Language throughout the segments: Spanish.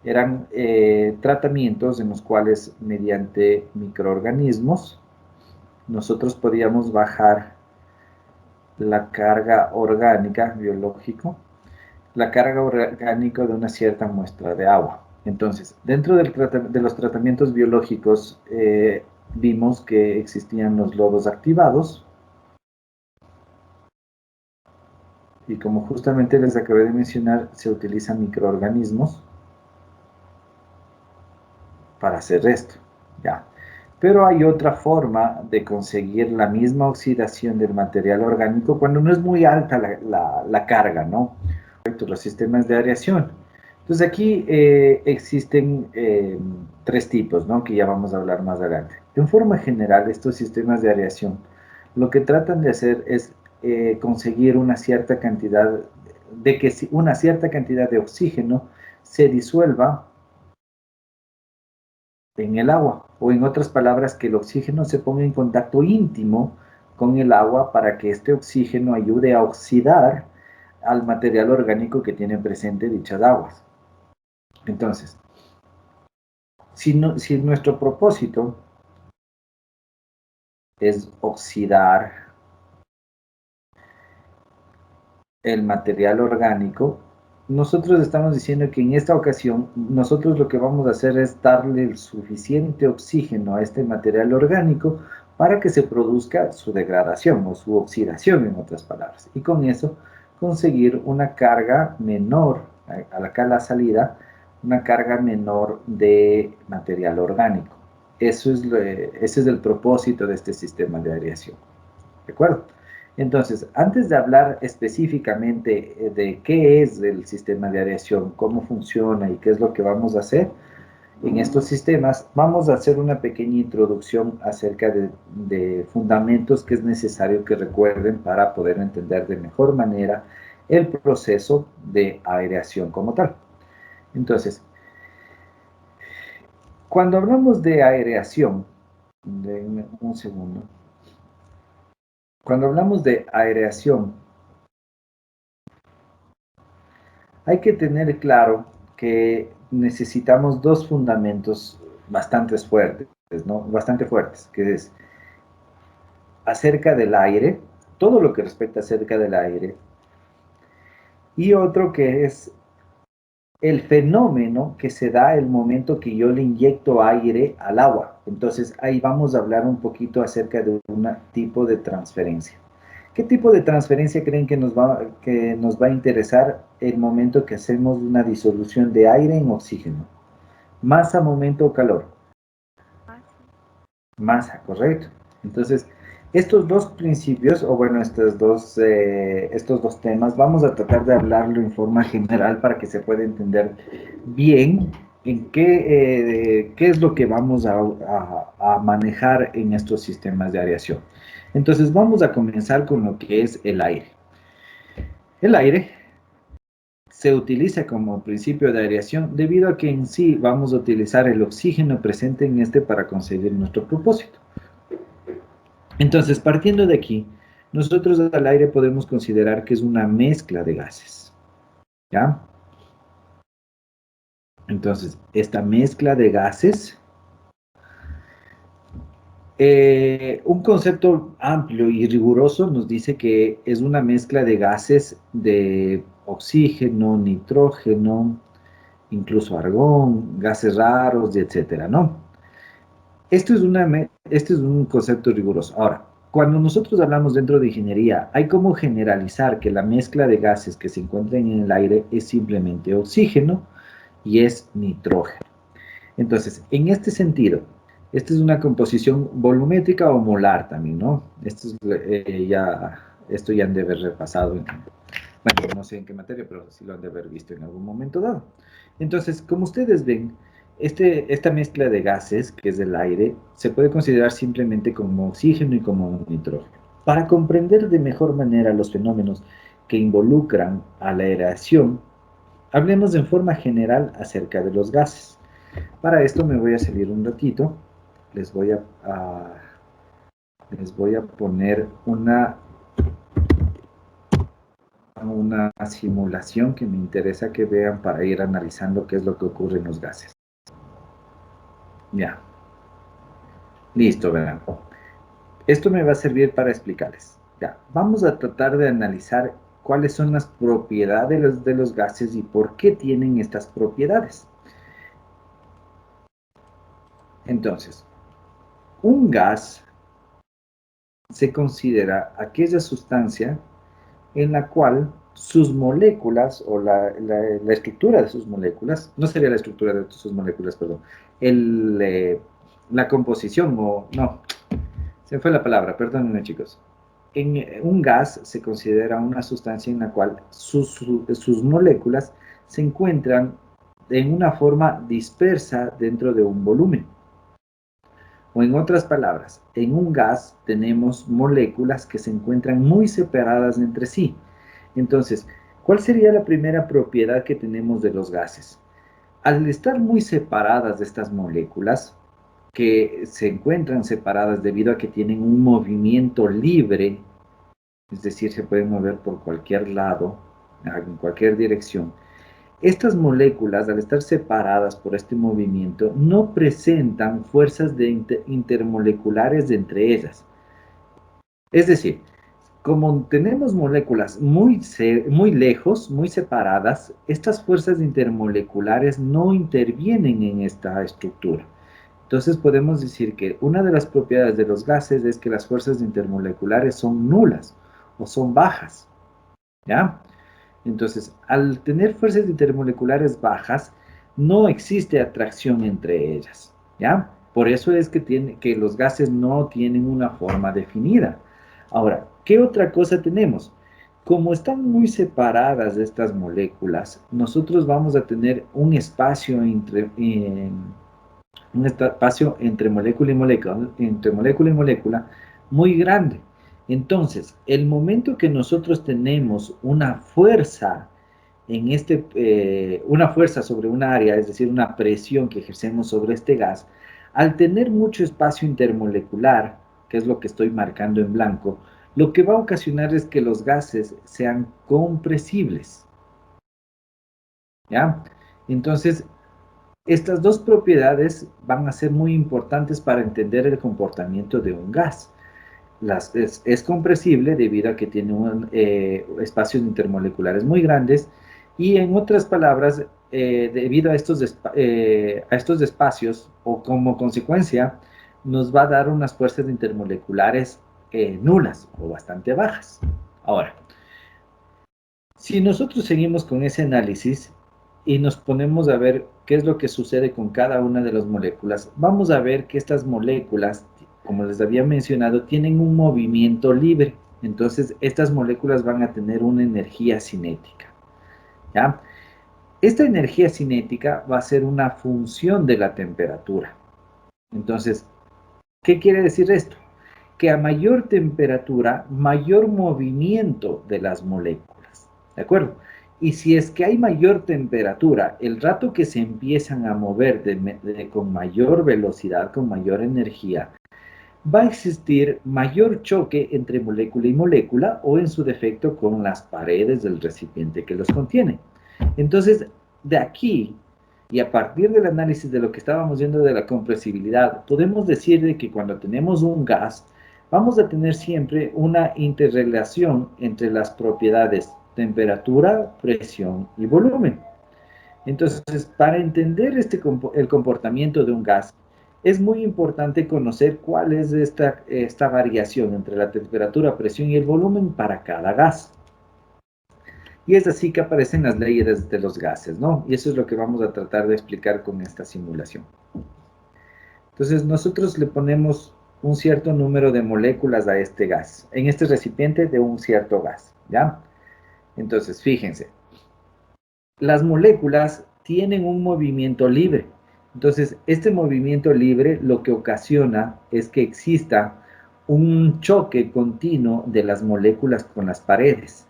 Eran tratamientos en los cuales mediante microorganismos nosotros podíamos bajar la carga orgánica, biológico, la carga orgánica de una cierta muestra de agua. Entonces, dentro de los tratamientos biológicos, vimos que existían los lodos activados, y como justamente les acabé de mencionar, se utilizan microorganismos para hacer esto, ¿ya? Pero hay otra forma de conseguir la misma oxidación del material orgánico cuando no es muy alta la carga, ¿no? Los sistemas de aireación. Entonces aquí existen tres tipos, ¿no? Que ya vamos a hablar más adelante. En forma general, estos sistemas de aireación lo que tratan de hacer es conseguir una cierta cantidad de que una cierta cantidad de oxígeno se disuelva en el agua, o en otras palabras, que el oxígeno se ponga en contacto íntimo con el agua para que este oxígeno ayude a oxidar al material orgánico que tienen presente dichas aguas. Entonces, si nuestro propósito es oxidar el material orgánico, nosotros estamos diciendo que en esta ocasión nosotros lo que vamos a hacer es darle el suficiente oxígeno a este material orgánico para que se produzca su degradación o su oxidación, en otras palabras, y con eso conseguir una carga menor, acá a la salida, una carga menor de material orgánico. Ese es el propósito de este sistema de aireación. ¿De acuerdo? Entonces, antes de hablar específicamente de qué es el sistema de aireación, cómo funciona y qué es lo que vamos a hacer en estos sistemas, vamos a hacer una pequeña introducción acerca de fundamentos que es necesario que recuerden para poder entender de mejor manera el proceso de aireación como tal. Entonces, cuando hablamos de aireación, denme un segundo. Cuando hablamos de aireación, hay que tener claro que necesitamos dos fundamentos bastante fuertes, ¿no? Bastante fuertes, que es acerca del aire, todo lo que respecta acerca del aire, y otro que es el fenómeno que se da el momento que yo le inyecto aire al agua. Entonces ahí vamos a hablar un poquito acerca de un tipo de transferencia. ¿Qué tipo de transferencia creen que nos va a interesar el momento que hacemos una disolución de aire en oxígeno? Masa, momento o calor. Masa, correcto. Entonces, estos dos principios, o bueno, estos dos temas, vamos a tratar de hablarlo en forma general para que se pueda entender bien en qué es lo que vamos a manejar en estos sistemas de aireación. Entonces, vamos a comenzar con lo que es el aire. El aire se utiliza como principio de aireación debido a que en sí vamos a utilizar el oxígeno presente en este para conseguir nuestro propósito. Entonces, partiendo de aquí, nosotros al aire podemos considerar que es una mezcla de gases, ¿ya? Entonces, esta mezcla de gases, un concepto amplio y riguroso nos dice que es una mezcla de gases de oxígeno, nitrógeno, incluso argón, gases raros, etcétera, ¿no? Esto es un concepto riguroso. Ahora, cuando nosotros hablamos dentro de ingeniería, hay como generalizar que la mezcla de gases que se encuentran en el aire es simplemente oxígeno y es nitrógeno. Entonces, en este sentido, esta es una composición volumétrica o molar también, ¿no? Esto ya han de haber repasado bueno, no sé en qué materia, pero sí lo han de haber visto en algún momento dado. Entonces, como ustedes ven, esta mezcla de gases, que es el aire, se puede considerar simplemente como oxígeno y como nitrógeno. Para comprender de mejor manera los fenómenos que involucran a la aireación, hablemos en forma general acerca de los gases. Para esto me voy a salir un ratito, les voy les voy a poner una simulación que me interesa que vean para ir analizando qué es lo que ocurre en los gases. Ya, listo, vean. Esto me va a servir para explicarles. Ya, vamos a tratar de analizar cuáles son las propiedades de los gases y por qué tienen estas propiedades. Entonces, un gas se considera aquella sustancia en la cual sus moléculas o la estructura de sus moléculas, no sería la estructura de sus moléculas, perdón, el, la composición o no, se me fue la palabra, perdónenme chicos. En un gas se considera una sustancia en la cual sus moléculas se encuentran en una forma dispersa dentro de un volumen. O en otras palabras, en un gas tenemos moléculas que se encuentran muy separadas entre sí. Entonces, ¿cuál sería la primera propiedad que tenemos de los gases? Al estar muy separadas de estas moléculas, que se encuentran separadas debido a que tienen un movimiento libre, es decir, se pueden mover por cualquier lado, en cualquier dirección, estas moléculas, al estar separadas por este movimiento, no presentan fuerzas intermoleculares entre ellas. Es decir, como tenemos moléculas muy lejos, muy separadas, estas fuerzas intermoleculares no intervienen en esta estructura. Entonces podemos decir que una de las propiedades de los gases es que las fuerzas intermoleculares son nulas o son bajas. ¿Ya? Entonces, al tener fuerzas intermoleculares bajas, no existe atracción entre ellas, ¿ya? Por eso es que los gases no tienen una forma definida. Ahora, ¿qué otra cosa tenemos? Como están muy separadas estas moléculas, nosotros vamos a tener un espacio entre molécula y molécula muy grande. Entonces, el momento que nosotros tenemos una fuerza una fuerza sobre un área, es decir, una presión que ejercemos sobre este gas, al tener mucho espacio intermolecular, que es lo que estoy marcando en blanco, lo que va a ocasionar es que los gases sean compresibles, ¿ya? Entonces, estas dos propiedades van a ser muy importantes para entender el comportamiento de un gas. Es compresible debido a que tiene espacios intermoleculares muy grandes y en otras palabras, debido a estos espacios o como consecuencia, nos va a dar unas fuerzas intermoleculares nulas o bastante bajas. Ahora, si nosotros seguimos con ese análisis y nos ponemos a ver qué es lo que sucede con cada una de las moléculas, vamos a ver que estas moléculas, como les había mencionado, tienen un movimiento libre. Entonces, estas moléculas van a tener una energía cinética. ¿Ya? Esta energía cinética va a ser una función de la temperatura. Entonces, ¿qué quiere decir esto? Que a mayor temperatura, mayor movimiento de las moléculas. ¿De acuerdo? Y si es que hay mayor temperatura, el rato que se empiezan a mover con mayor velocidad, con mayor energía, va a existir mayor choque entre molécula y molécula o en su defecto con las paredes del recipiente que los contiene. Entonces, de aquí y a partir del análisis de lo que estábamos viendo de la compresibilidad, podemos decir de que cuando tenemos un gas, vamos a tener siempre una interrelación entre las propiedades temperatura, presión y volumen. Entonces, para entender el comportamiento de un gas, es muy importante conocer cuál es esta variación entre la temperatura, presión y el volumen para cada gas. Y es así que aparecen las leyes de los gases, ¿no? Y eso es lo que vamos a tratar de explicar con esta simulación. Entonces, nosotros le ponemos un cierto número de moléculas a este gas, en este recipiente de un cierto gas, ¿ya? Entonces, fíjense, las moléculas tienen un movimiento libre. Entonces, este movimiento libre lo que ocasiona es que exista un choque continuo de las moléculas con las paredes.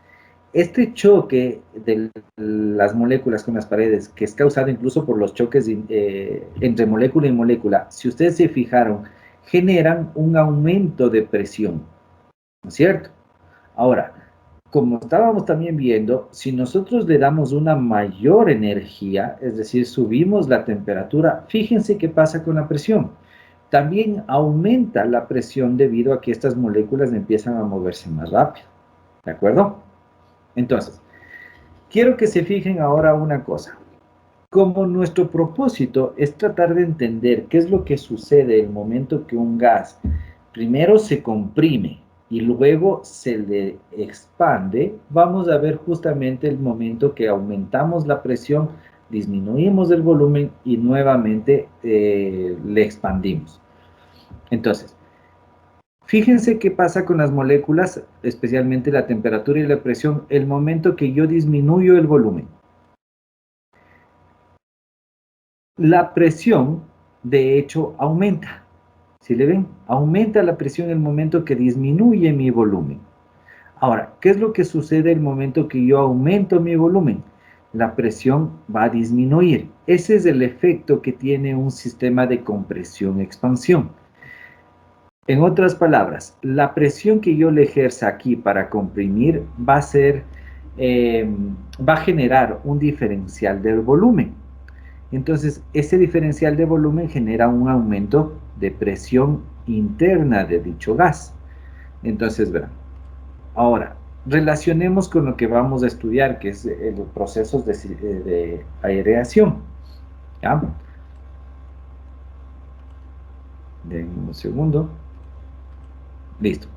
Este choque de las moléculas con las paredes, que es causado incluso por los choques entre molécula y molécula, si ustedes se fijaron, generan un aumento de presión, ¿no es cierto? Ahora, como estábamos también viendo, si nosotros le damos una mayor energía, es decir, subimos la temperatura, fíjense qué pasa con la presión. También aumenta la presión debido a que estas moléculas empiezan a moverse más rápido. ¿De acuerdo? Entonces, quiero que se fijen ahora una cosa. Como nuestro propósito es tratar de entender qué es lo que sucede en el momento que un gas primero se comprime y luego se le expande, vamos a ver justamente el momento que aumentamos la presión, disminuimos el volumen y nuevamente le expandimos. Entonces, fíjense qué pasa con las moléculas, especialmente la temperatura y la presión, el momento que yo disminuyo el volumen. La presión, de hecho, aumenta. ¿Sí le ven? Aumenta la presión en el momento que disminuye mi volumen. Ahora, ¿qué es lo que sucede el momento que yo aumento mi volumen? La presión va a disminuir. Ese es el efecto que tiene un sistema de compresión-expansión. En otras palabras, la presión que yo le ejerza aquí para comprimir va a ser, va a generar un diferencial del volumen. Entonces, ese diferencial de volumen genera un aumento de presión interna de dicho gas. Entonces, verán. Ahora, relacionemos con lo que vamos a estudiar, que es los procesos de aireación. ¿Ya? Denme un segundo. Listo.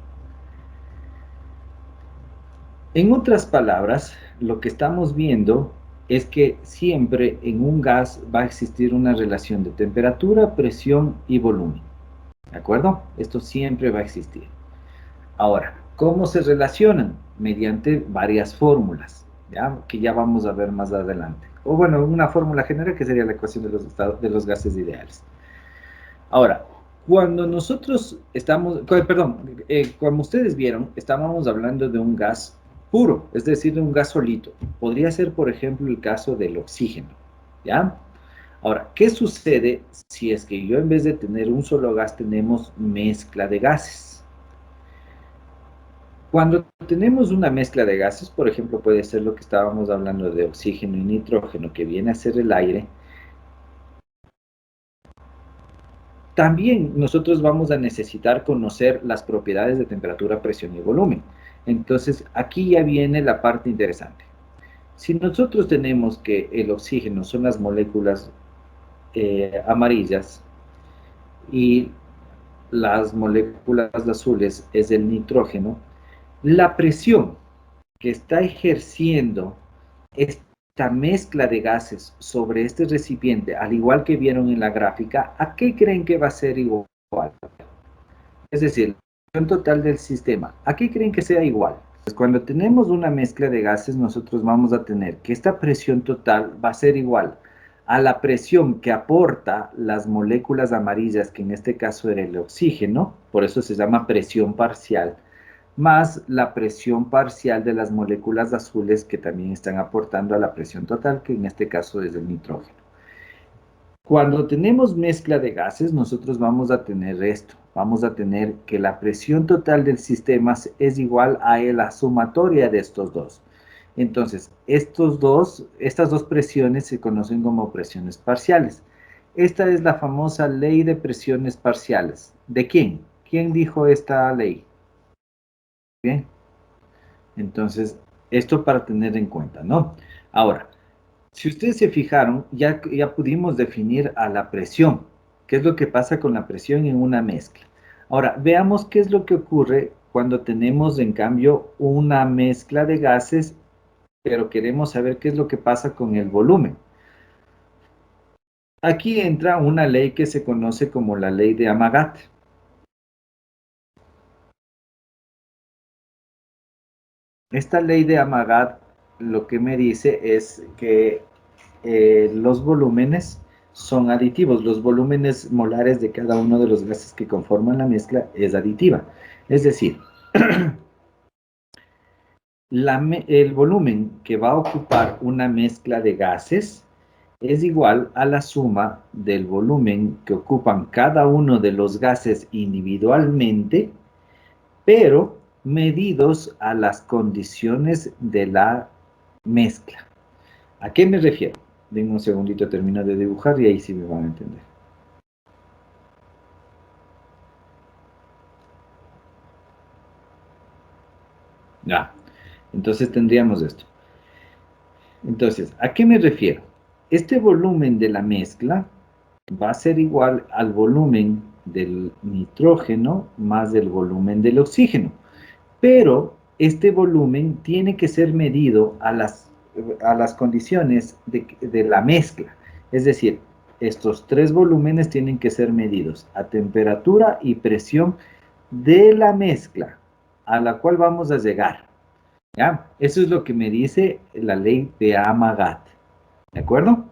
En otras palabras, lo que estamos viendo es que siempre en un gas va a existir una relación de temperatura, presión y volumen. ¿De acuerdo? Esto siempre va a existir. Ahora, ¿cómo se relacionan? Mediante varias fórmulas, ¿ya? Que ya vamos a ver más adelante. O bueno, una fórmula general que sería la ecuación de los gases ideales. Ahora, cuando nosotros estamos, perdón, como ustedes vieron, estábamos hablando de un gas puro, es decir, de un gas solito. Podría ser, por ejemplo, el caso del oxígeno, ¿ya? Ahora, ¿qué sucede si es que yo en vez de tener un solo gas tenemos mezcla de gases? Cuando tenemos una mezcla de gases, por ejemplo, puede ser lo que estábamos hablando de oxígeno y nitrógeno, que viene a ser el aire, también nosotros vamos a necesitar conocer las propiedades de temperatura, presión y volumen. Entonces, aquí ya viene la parte interesante. Si nosotros tenemos que el oxígeno son las moléculas amarillas y las moléculas azules es el nitrógeno, la presión que está ejerciendo esta mezcla de gases sobre este recipiente, al igual que vieron en la gráfica, ¿a qué creen que va a ser igual? Es decir, la presión total del sistema, ¿a qué creen que sea igual? Pues cuando tenemos una mezcla de gases, nosotros vamos a tener que esta presión total va a ser igual a la presión que aporta las moléculas amarillas, que en este caso era el oxígeno, por eso se llama presión parcial, más la presión parcial de las moléculas azules que también están aportando a la presión total, que en este caso es el nitrógeno. Cuando tenemos mezcla de gases, nosotros vamos a tener esto. Vamos a tener que la presión total del sistema es igual a la sumatoria de estos dos. Entonces, estas dos presiones se conocen como presiones parciales. Esta es la famosa ley de presiones parciales. ¿De quién? ¿Quién dijo esta ley? Bien. Entonces, esto para tener en cuenta, ¿no? Ahora, si ustedes se fijaron, ya pudimos definir a la presión. ¿Qué es lo que pasa con la presión en una mezcla? Ahora, veamos qué es lo que ocurre cuando tenemos, en cambio, una mezcla de gases, pero queremos saber qué es lo que pasa con el volumen. Aquí entra una ley que se conoce como la ley de Amagat. Esta ley de Amagat lo que me dice es que los volúmenes son aditivos. Los volúmenes molares de cada uno de los gases que conforman la mezcla es aditiva. Es decir, el volumen que va a ocupar una mezcla de gases es igual a la suma del volumen que ocupan cada uno de los gases individualmente, pero medidos a las condiciones de la mezcla. ¿A qué me refiero? Denme un segundito, termino de dibujar y ahí sí me van a entender. Ya, entonces tendríamos esto. Entonces, ¿a qué me refiero? Este volumen de la mezcla va a ser igual al volumen del nitrógeno más el volumen del oxígeno. Pero este volumen tiene que ser medido a las condiciones de la mezcla. Es decir, estos tres volúmenes tienen que ser medidos a temperatura y presión de la mezcla a la cual vamos a llegar. ¿Ya? Eso es lo que me dice la ley de Amagat. ¿De acuerdo?